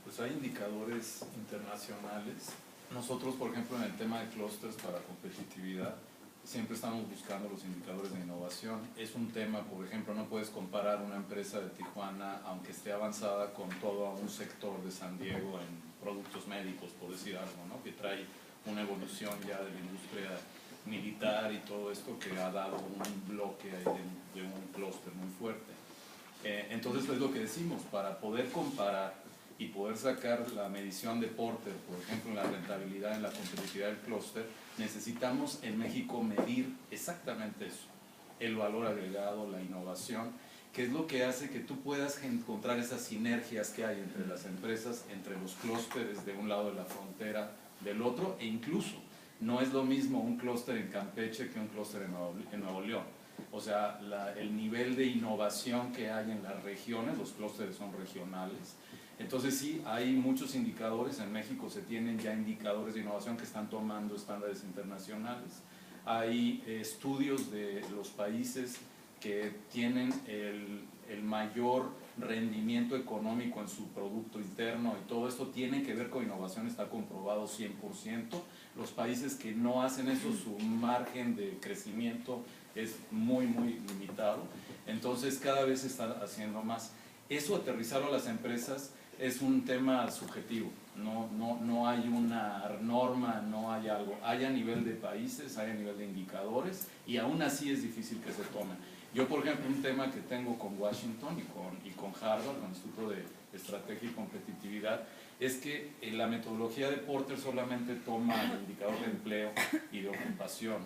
D: Pues hay indicadores internacionales. Nosotros, por ejemplo, en el tema de clústeres para competitividad, siempre estamos buscando los indicadores de innovación. Es un tema, por ejemplo, no puedes comparar una empresa de Tijuana, aunque esté avanzada, con todo un sector de San Diego en productos médicos, por decir algo, ¿no? Que trae una evolución ya de la industria militar y todo esto que ha dado un bloque ahí de un clúster muy fuerte. Entonces es lo que decimos, para poder comparar y poder sacar la medición de Porter, por ejemplo, en la rentabilidad, en la competitividad del clúster, necesitamos en México medir exactamente eso, el valor agregado, la innovación, que es lo que hace que tú puedas encontrar esas sinergias que hay entre las empresas, entre los clústeres de un lado de la frontera, del otro, e incluso no es lo mismo un clúster en Campeche que un clúster en Nuevo León. O sea, el nivel de innovación que hay en las regiones, los clústeres son regionales. Entonces sí, hay muchos indicadores. En México se tienen ya indicadores de innovación que están tomando estándares internacionales. Hay estudios de los países que tienen el mayor rendimiento económico en su producto interno, y todo esto tiene que ver con innovación, está comprobado 100%. Los países que no hacen eso, su margen de crecimiento es muy, muy limitado. Entonces cada vez se está haciendo más. Eso, aterrizarlo a las empresas, es un tema subjetivo. No hay una norma, no hay algo. Hay a nivel de países, hay a nivel de indicadores, y aún así es difícil que se tomen. Yo, por ejemplo, un tema que tengo con Washington y con Harvard, con el Instituto de Estrategia y Competitividad, es que la metodología de Porter solamente toma el indicador de empleo y de ocupación,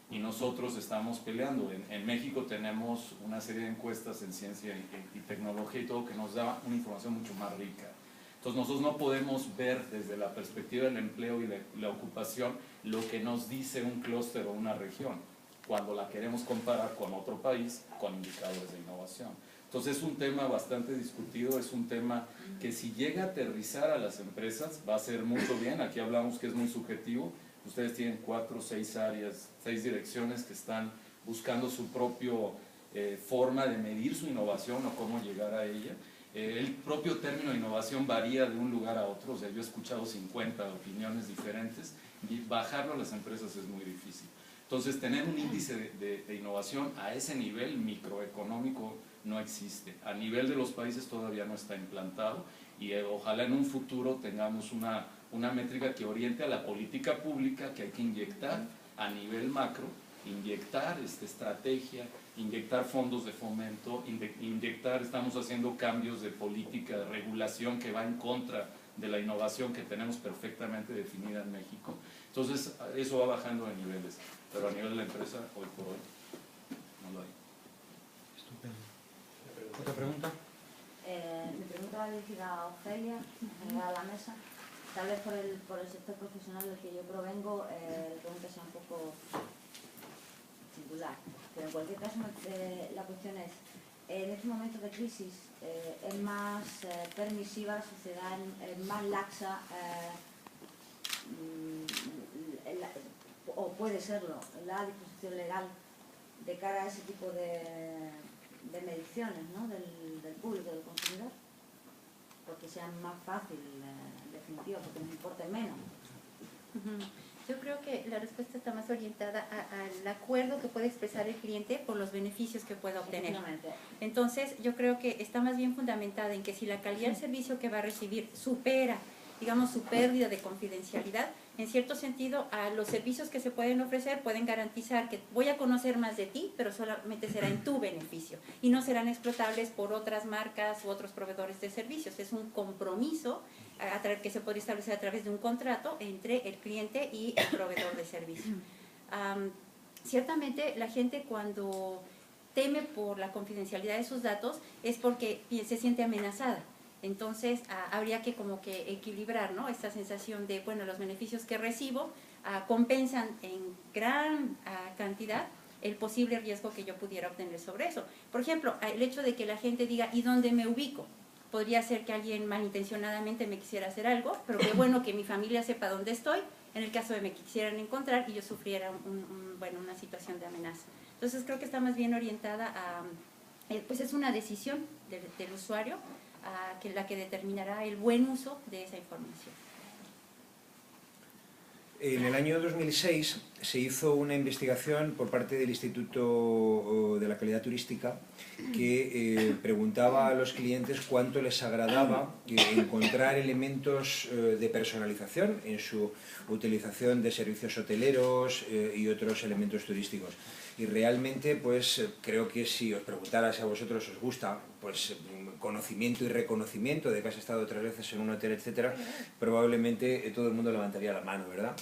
D: y nosotros estamos peleando. En México tenemos una serie de encuestas en ciencia y tecnología y todo, que nos da una información mucho más rica. Entonces nosotros no podemos ver desde la perspectiva del empleo y la ocupación lo que nos dice un clúster o una región, cuando la queremos comparar con otro país con indicadores de innovación. Entonces es un tema bastante discutido, es un tema que si llega a aterrizar a las empresas va a ser mucho bien. Aquí hablamos que es muy subjetivo. Ustedes tienen 4 o 6 áreas, 6 direcciones que están buscando su propia forma de medir su innovación o cómo llegar a ella. El propio término de innovación varía de un lugar a otro. O sea, yo he escuchado 50 opiniones diferentes, y bajarlo a las empresas es muy difícil. Entonces, tener un índice de innovación a ese nivel microeconómico no existe. A nivel de los países todavía no está implantado, y ojalá en un futuro tengamos una métrica que oriente a la política pública que hay que inyectar a nivel macro, inyectar estrategia, inyectar fondos de fomento, estamos haciendo cambios de política, de regulación que va en contra de la innovación que tenemos perfectamente definida en México. Entonces, eso va bajando de niveles, pero a nivel de la empresa, hoy por hoy, no lo hay.
B: Estupendo. ¿Otra pregunta?
J: pregunta va dirigida a Ofelia, a la mesa. Tal vez por el sector profesional del que yo provengo, la pregunta sea un poco singular. Pero en cualquier caso, la cuestión es, en este momento de crisis, es más permisiva la sociedad, es más laxa, o puede serlo, la disposición legal de cara a ese tipo de mediciones, ¿no? del público, del consumidor, porque sea más fácil, definitivo, porque nos importe menos.
H: Yo creo que la respuesta está más orientada al acuerdo que puede expresar el cliente por los beneficios que pueda obtener. Entonces, yo creo que está más bien fundamentada en que si la calidad del servicio que va a recibir supera, digamos, su pérdida de confidencialidad, en cierto sentido, a los servicios que se pueden ofrecer pueden garantizar que voy a conocer más de ti, pero solamente será en tu beneficio y no serán explotables por otras marcas u otros proveedores de servicios. Es un compromiso que se puede establecer a través de un contrato entre el cliente y el proveedor de servicio. Ciertamente, la gente cuando teme por la confidencialidad de sus datos es porque se siente amenazada. Entonces, habría que como que equilibrar, ¿no? Esta sensación de, bueno, los beneficios que recibo compensan en gran cantidad el posible riesgo que yo pudiera obtener sobre eso. Por ejemplo, el hecho de que la gente diga, ¿y dónde me ubico? Podría ser que alguien malintencionadamente me quisiera hacer algo, pero qué bueno que mi familia sepa dónde estoy, en el caso de que me quisieran encontrar y yo sufriera una situación de amenaza. Entonces, creo que está más bien orientada a, pues es una decisión del usuario, que la que determinará el buen uso de esa información.
F: En el año 2006 se hizo una investigación por parte del Instituto de la Calidad Turística que preguntaba a los clientes cuánto les agradaba encontrar elementos de personalización en su utilización de servicios hoteleros y otros elementos turísticos. Y realmente, pues creo que si os preguntara si a vosotros os gusta, pues conocimiento y reconocimiento de que has estado 3 veces en un hotel, etcétera, probablemente todo el mundo levantaría la mano, ¿verdad?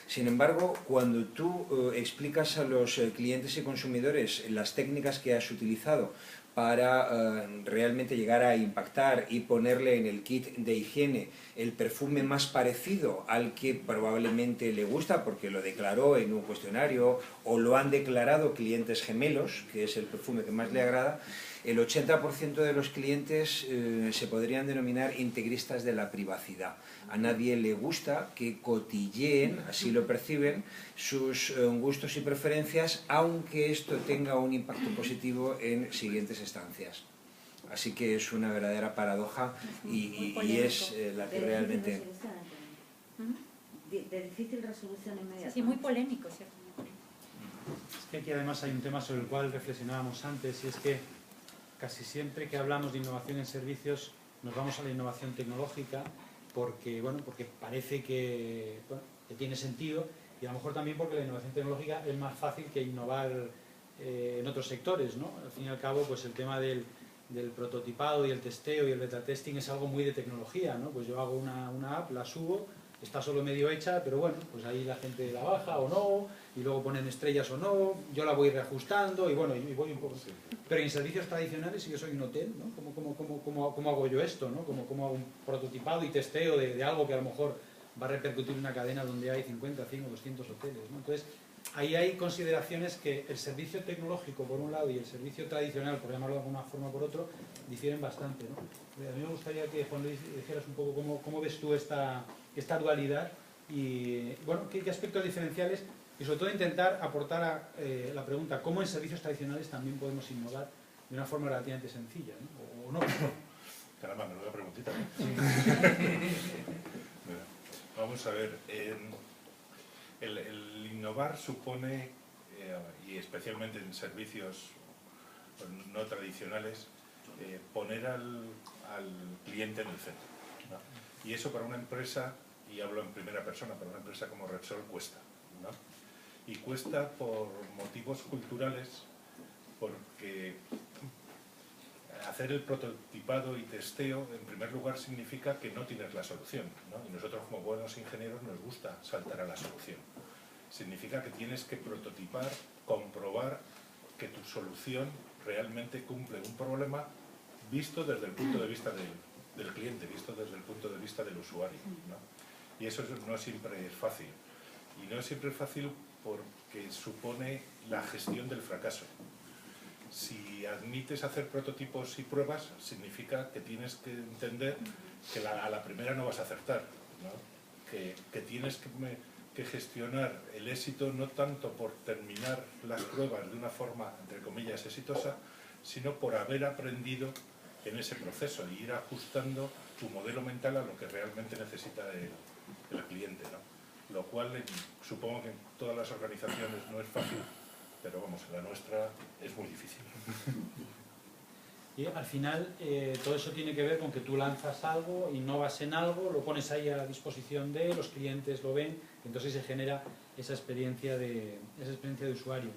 F: Sin embargo, cuando tú explicas a los clientes y consumidores las técnicas que has utilizado para realmente llegar a impactar y ponerle en el kit de higiene el perfume más parecido al que probablemente le gusta porque lo declaró en un cuestionario o lo han declarado clientes gemelos, que es el perfume que más le agrada, el 80% de los clientes se podrían denominar integristas de la privacidad. A nadie le gusta que cotilleen, así lo perciben, sus gustos y preferencias, aunque esto tenga un impacto positivo en siguientes estancias. Así que es una verdadera paradoja y es la que realmente...
J: De difícil resolución inmediata.
H: Sí, muy polémico, ciertamente.
B: Es que aquí además hay un tema sobre el cual reflexionábamos antes, y es que casi siempre que hablamos de innovación en servicios nos vamos a la innovación tecnológica porque parece que tiene sentido, y a lo mejor también porque la innovación tecnológica es más fácil que innovar en otros sectores, ¿no? Al fin y al cabo, pues el tema del prototipado y el testeo y el beta testing es algo muy de tecnología, ¿no? Pues yo hago una app, la subo, está solo medio hecha, pero bueno, pues ahí la gente la baja o no, y luego ponen estrellas o no, yo la voy reajustando y bueno, y voy un poco... Pero en servicios tradicionales, si yo soy un hotel, ¿no? ¿Cómo hago yo esto, ¿no? ¿Cómo hago un prototipado y testeo de algo que a lo mejor va a repercutir en una cadena donde hay 50, 100 o 200 hoteles, ¿no? Entonces, ahí hay consideraciones que el servicio tecnológico por un lado y el servicio tradicional, por llamarlo de alguna forma o por otro, difieren bastante, ¿no? A mí me gustaría que, Juan Luis, dijeras un poco cómo ves tú esta dualidad y, bueno, qué aspectos diferenciales y sobre todo intentar aportar a la pregunta ¿cómo en servicios tradicionales también podemos innovar de una forma relativamente sencilla, ¿no? ¿O no?
C: Caramba, menuda preguntita. Vamos a ver, el innovar supone, y especialmente en servicios no tradicionales, poner al cliente en el centro, ¿no? Y eso para una empresa, y hablo en primera persona, para una empresa como Repsol cuesta, ¿no? Y cuesta por motivos culturales, porque hacer el prototipado y testeo, en primer lugar, significa que no tienes la solución, ¿no? Y nosotros como buenos ingenieros nos gusta saltar a la solución. Significa que tienes que prototipar, comprobar que tu solución realmente cumple un problema visto desde el punto de vista del cliente, visto desde el punto de vista del usuario, ¿no? Y eso no siempre es fácil. Y no siempre es fácil porque supone la gestión del fracaso. Si admites hacer prototipos y pruebas, significa que tienes que entender que a la primera no vas a acertar, ¿no? Que tienes que gestionar el éxito no tanto por terminar las pruebas de una forma, entre comillas, exitosa, sino por haber aprendido en ese proceso y ir ajustando tu modelo mental a lo que realmente necesita el cliente, ¿no? Lo cual supongo que en todas las organizaciones no es fácil, pero vamos, en la nuestra es muy difícil.
B: Y al final todo eso tiene que ver con que tú lanzas algo, innovas en algo, lo pones ahí a disposición de, los clientes lo ven, y entonces se genera esa experiencia de usuario.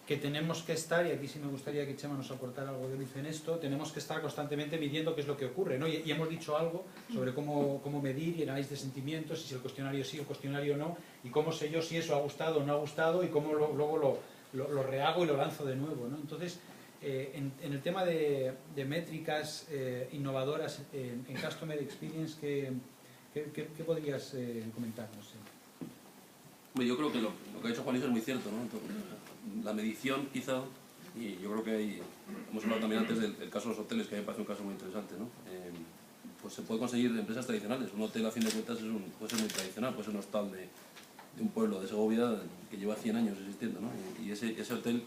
B: Que tenemos que estar, y aquí sí me gustaría que Chema nos aportara algo de luz en esto, tenemos que estar constantemente midiendo qué es lo que ocurre, ¿no? Y hemos dicho algo sobre cómo medir y el análisis de sentimientos, y si el cuestionario sí o el cuestionario no, y cómo sé yo si eso ha gustado o no ha gustado, y cómo luego lo rehago y lo lanzo de nuevo, ¿no? Entonces, en el tema de métricas innovadoras en Customer Experience, ¿qué podrías comentarnos?
G: Yo creo que lo que ha dicho Juanito es muy cierto, ¿no? Entonces, la medición quizá, y yo creo que hemos hablado también antes del caso de los hoteles, que a mí me parece un caso muy interesante, ¿no? Pues se puede conseguir en empresas tradicionales. Un hotel a fin de cuentas puede ser muy tradicional, puede ser un hostal de un pueblo de Segovia que lleva 100 años existiendo, ¿no? Y ese hotel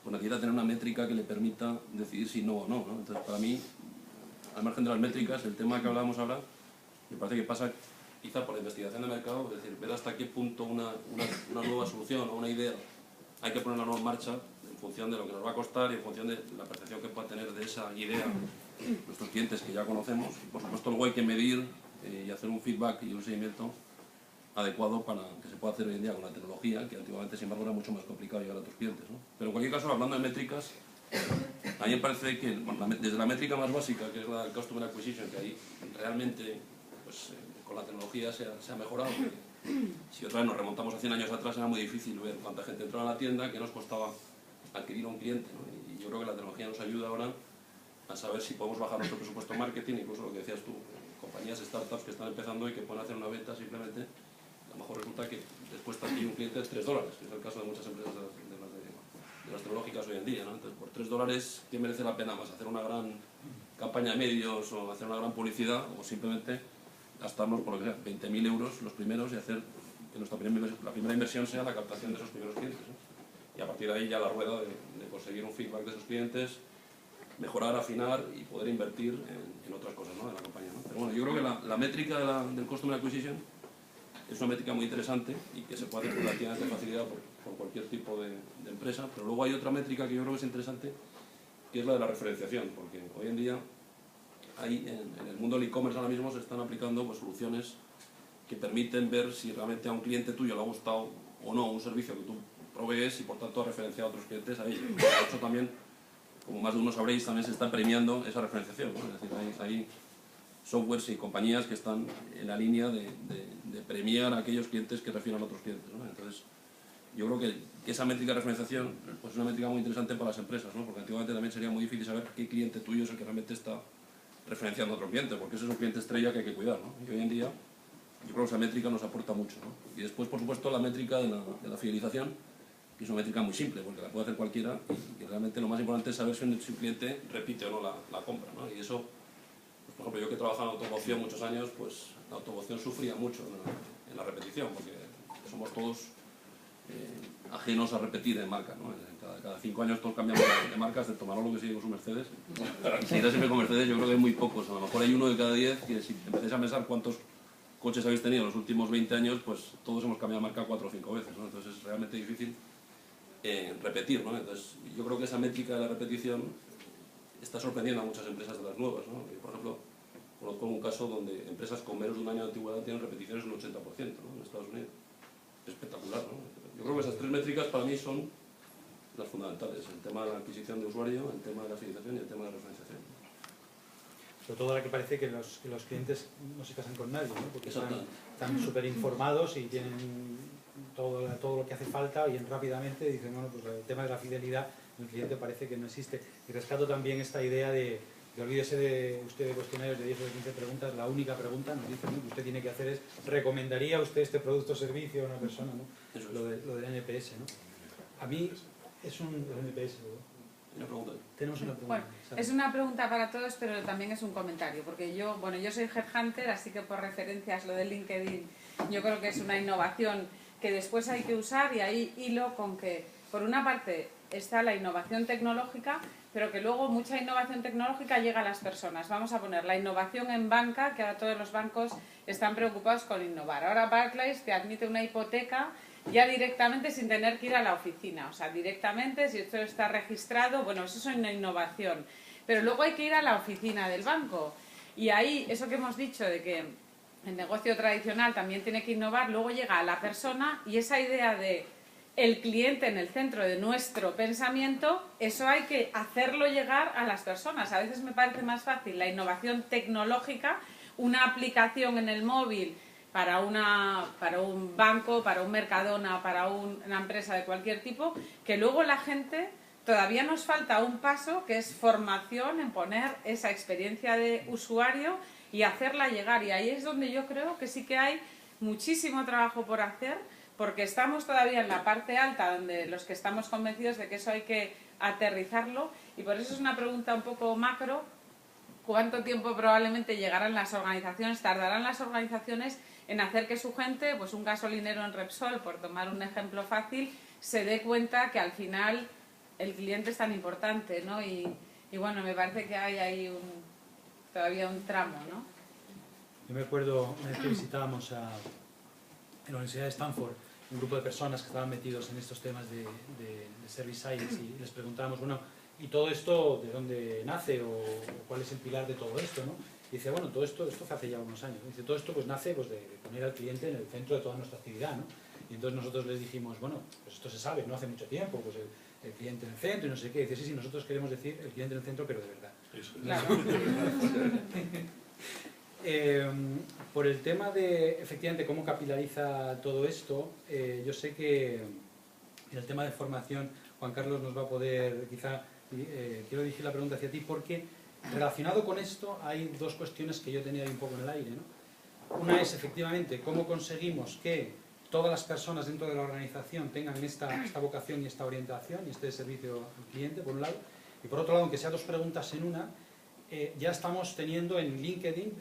G: pues necesita tener una métrica que le permita decidir si no o no, ¿no? Entonces, para mí, al margen de las métricas, el tema que hablábamos ahora me parece que pasa quizá por la investigación de mercado, es decir, ver hasta qué punto una nueva solución o una idea hay que ponerla en marcha en función de lo que nos va a costar y en función de la percepción que pueda tener de esa idea nuestros clientes que ya conocemos. Y por supuesto luego hay que medir y hacer un feedback y un seguimiento adecuado para que se pueda hacer hoy en día con la tecnología, que antiguamente sin embargo era mucho más complicado llegar a tus clientes, ¿no? Pero en cualquier caso, hablando de métricas, a mí me parece que desde la métrica más básica, que es la del Customer Acquisition, que ahí realmente pues, con la tecnología se ha mejorado. Si otra vez nos remontamos a 100 años atrás era muy difícil ver cuánta gente entraba a la tienda, qué nos costaba adquirir a un cliente, ¿no? Y yo creo que la tecnología nos ayuda ahora a saber si podemos bajar nuestro presupuesto en marketing, incluso lo que decías tú, compañías, startups que están empezando y que pueden hacer una venta simplemente, a lo mejor resulta que les cuesta adquirir un cliente $3, que es el caso de muchas empresas de las tecnológicas hoy en día, ¿no? Entonces, por $3, ¿qué merece la pena más? ¿Hacer una gran campaña de medios o hacer una gran publicidad o simplemente gastarnos, por lo que sea, 20.000 euros los primeros y hacer que la primera inversión sea la captación de esos primeros clientes, ¿no? Y a partir de ahí ya la rueda de conseguir un feedback de esos clientes, mejorar, afinar y poder invertir en otras cosas, ¿no? De la compañía, ¿no? Pero bueno, yo creo que la métrica del Customer Acquisition es una métrica muy interesante y que se puede hacer con relativamente facilidad por cualquier tipo de empresa, pero luego hay otra métrica que yo creo que es interesante, que es la de la referenciación, porque hoy en día en el mundo del e-commerce ahora mismo se están aplicando pues, soluciones que permiten ver si realmente a un cliente tuyo le ha gustado o no un servicio que tú provees y por tanto ha referenciado a otros clientes a ello. De hecho también, como más de uno sabréis, también se está premiando esa referenciación, ¿no? Es decir, hay softwares y compañías que están en la línea de premiar a aquellos clientes que refieran a otros clientes, ¿no? Entonces, yo creo que esa métrica de referenciación pues, es una métrica muy interesante para las empresas, ¿no? Porque antiguamente también sería muy difícil saber qué cliente tuyo es el que realmente está referenciando a otro cliente, porque ese es un cliente estrella que hay que cuidar, ¿no? Y hoy en día yo creo que esa métrica nos aporta mucho, ¿no? Y después, por supuesto, la métrica de la fidelización, que es una métrica muy simple, porque la puede hacer cualquiera y realmente lo más importante es saber si un cliente repite o no la compra, ¿no? Y eso, pues, por ejemplo, yo que he trabajado en automoción muchos años, pues la automoción sufría mucho en la repetición, porque somos todos ajenos a repetir en marca, ¿no? Cada 5 años todos cambiamos de marcas, de Tomarolo que sigue con su Mercedes. Y seguirá siempre con Mercedes, yo creo que hay muy pocos, a lo mejor hay uno de cada 10, que si empecéis a pensar cuántos coches habéis tenido en los últimos 20 años, pues todos hemos cambiado de marca 4 o 5 veces, ¿no? Entonces es realmente difícil repetir, ¿no? Entonces yo creo que esa métrica de la repetición está sorprendiendo a muchas empresas de las nuevas, ¿no? Y, por ejemplo, conozco un caso donde empresas con menos de un año de antigüedad tienen repeticiones del 80%, ¿no? En Estados Unidos. Es espectacular, ¿no? Yo creo que esas 3 métricas para mí son las fundamentales, el tema de la adquisición de usuario, el tema de la fidelización y el tema de la referenciación.
B: Sobre todo ahora que parece que los clientes no se casan con nadie, ¿no? Porque están súper informados y tienen todo lo que hace falta y rápidamente dicen, bueno, pues el tema de la fidelidad el cliente parece que no existe. Y rescato también esta idea de que olvídese de usted de cuestionarios de 10 o de 15 preguntas, la única pregunta nos dice, ¿no?, que usted tiene que hacer es, ¿recomendaría usted este producto o servicio a una persona? ¿No?
G: Eso es.
B: Lo del NPS, ¿no? A mí es un NPS, ¿no?
G: Una pregunta.
B: Tenemos una pregunta.
L: Bueno, es una pregunta para todos, pero también es un comentario, porque yo soy headhunter, así que por referencias lo de LinkedIn, yo creo que es una innovación que después hay que usar, y ahí hilo con que, por una parte, está la innovación tecnológica, pero que luego mucha innovación tecnológica llega a las personas. Vamos a poner la innovación en banca, que ahora todos los bancos están preocupados con innovar. Ahora Barclays te admite una hipoteca ya directamente sin tener que ir a la oficina. O sea, directamente, si esto está registrado, bueno, eso es una innovación. Pero luego hay que ir a la oficina del banco. Y ahí, eso que hemos dicho de que el negocio tradicional también tiene que innovar, luego llega a la persona, y esa idea de el cliente en el centro de nuestro pensamiento, eso hay que hacerlo llegar a las personas. A veces me parece más fácil la innovación tecnológica, una aplicación en el móvil para un banco, para un Mercadona, para una empresa de cualquier tipo, que luego la gente, todavía nos falta un paso, que es formación en poner esa experiencia de usuario y hacerla llegar. Y ahí es donde yo creo que sí que hay muchísimo trabajo por hacer, porque estamos todavía en la parte alta, donde los que estamos convencidos de que eso hay que aterrizarlo, y por eso es una pregunta un poco macro: ¿cuánto tiempo probablemente tardarán las organizaciones en hacer que su gente, pues un gasolinero en Repsol, por tomar un ejemplo fácil, se dé cuenta que al final el cliente es tan importante, ¿no? Y bueno, me parece que hay ahí todavía un tramo, ¿no?
B: Yo me acuerdo una vez que visitábamos en la Universidad de Stanford un grupo de personas que estaban metidos en estos temas de Service Science, y les preguntábamos, bueno, ¿y todo esto de dónde nace o cuál es el pilar de todo esto, ¿no? Y dice, bueno, todo esto fue hace ya unos años, ¿no? Dice, todo esto pues nace pues, de poner al cliente en el centro de toda nuestra actividad, ¿no? Y entonces nosotros les dijimos, bueno, pues esto se sabe, no hace mucho tiempo, pues el cliente en el centro y no sé qué. Y dice, sí, nosotros queremos decir el cliente en el centro, pero de verdad.
A: Eso.
L: Claro.
B: Por el tema de, efectivamente, cómo capilariza todo esto, yo sé que en el tema de formación Juan Carlos nos va a poder, quizá, quiero dirigir la pregunta hacia ti, porque relacionado con esto hay dos cuestiones que yo tenía ahí un poco en el aire, ¿no? Una es, efectivamente, cómo conseguimos que todas las personas dentro de la organización tengan esta vocación y esta orientación y este servicio al cliente, por un lado, y por otro lado, aunque sea dos preguntas en una, ya estamos teniendo en LinkedIn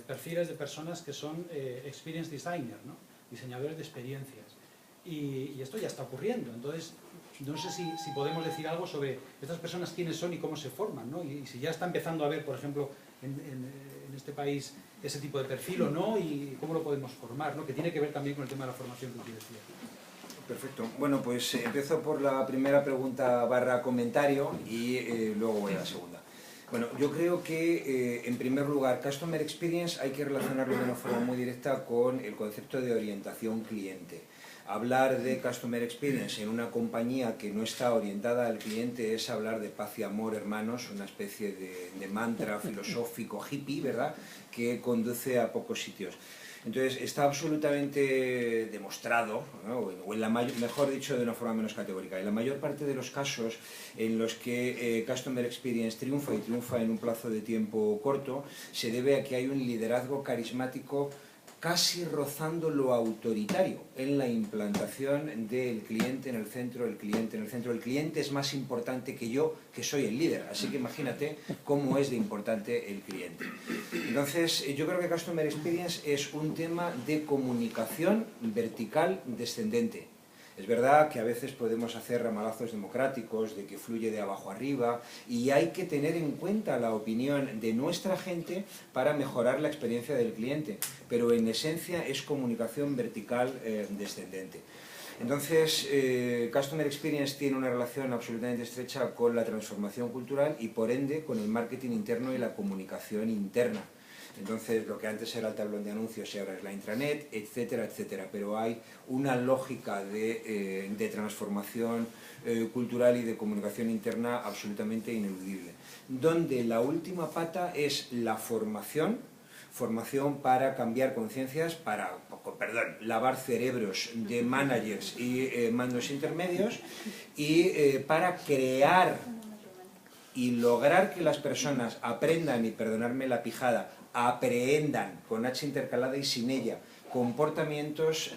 B: perfiles de personas que son experience designers, ¿no? Diseñadores de experiencias, y esto ya está ocurriendo. Entonces no sé si podemos decir algo sobre estas personas, quiénes son y cómo se forman, ¿no? Y si ya está empezando a haber, por ejemplo, en este país ese tipo de perfil o no, y cómo lo podemos formar, ¿no? Que tiene que ver también con el tema de la formación que tú decías.
F: Perfecto. Bueno, pues empiezo por la primera pregunta / comentario y luego voy a la segunda. Bueno, yo creo que, en primer lugar, Customer Experience hay que relacionarlo de una forma muy directa con el concepto de orientación cliente. Hablar de Customer Experience en una compañía que no está orientada al cliente es hablar de paz y amor, hermanos, una especie de mantra filosófico hippie, ¿verdad?, que conduce a pocos sitios. Entonces, está absolutamente demostrado, ¿no? Mejor dicho de una forma menos categórica, en la mayor parte de los casos en los que Customer Experience triunfa y triunfa en un plazo de tiempo corto, se debe a que hay un liderazgo carismático casi rozando lo autoritario en la implantación del cliente en el centro, el cliente en el centro. El cliente es más importante que yo, que soy el líder, así que imagínate cómo es de importante el cliente. Entonces, yo creo que Customer Experience es un tema de comunicación vertical descendente. Es verdad que a veces podemos hacer ramalazos democráticos, de que fluye de abajo arriba, y hay que tener en cuenta la opinión de nuestra gente para mejorar la experiencia del cliente, pero en esencia es comunicación vertical descendente. Entonces, Customer Experience tiene una relación absolutamente estrecha con la transformación cultural y, por ende, con el marketing interno y la comunicación interna. Entonces, lo que antes era el tablón de anuncios y ahora es la intranet, etcétera, etcétera. Pero hay una lógica de transformación cultural y de comunicación interna absolutamente ineludible. Donde la última pata es la formación para cambiar conciencias, para, lavar cerebros de managers y mandos intermedios, y para crear y lograr que las personas aprendan, y perdonadme la pijada, aprehendan, con H intercalada y sin ella, comportamientos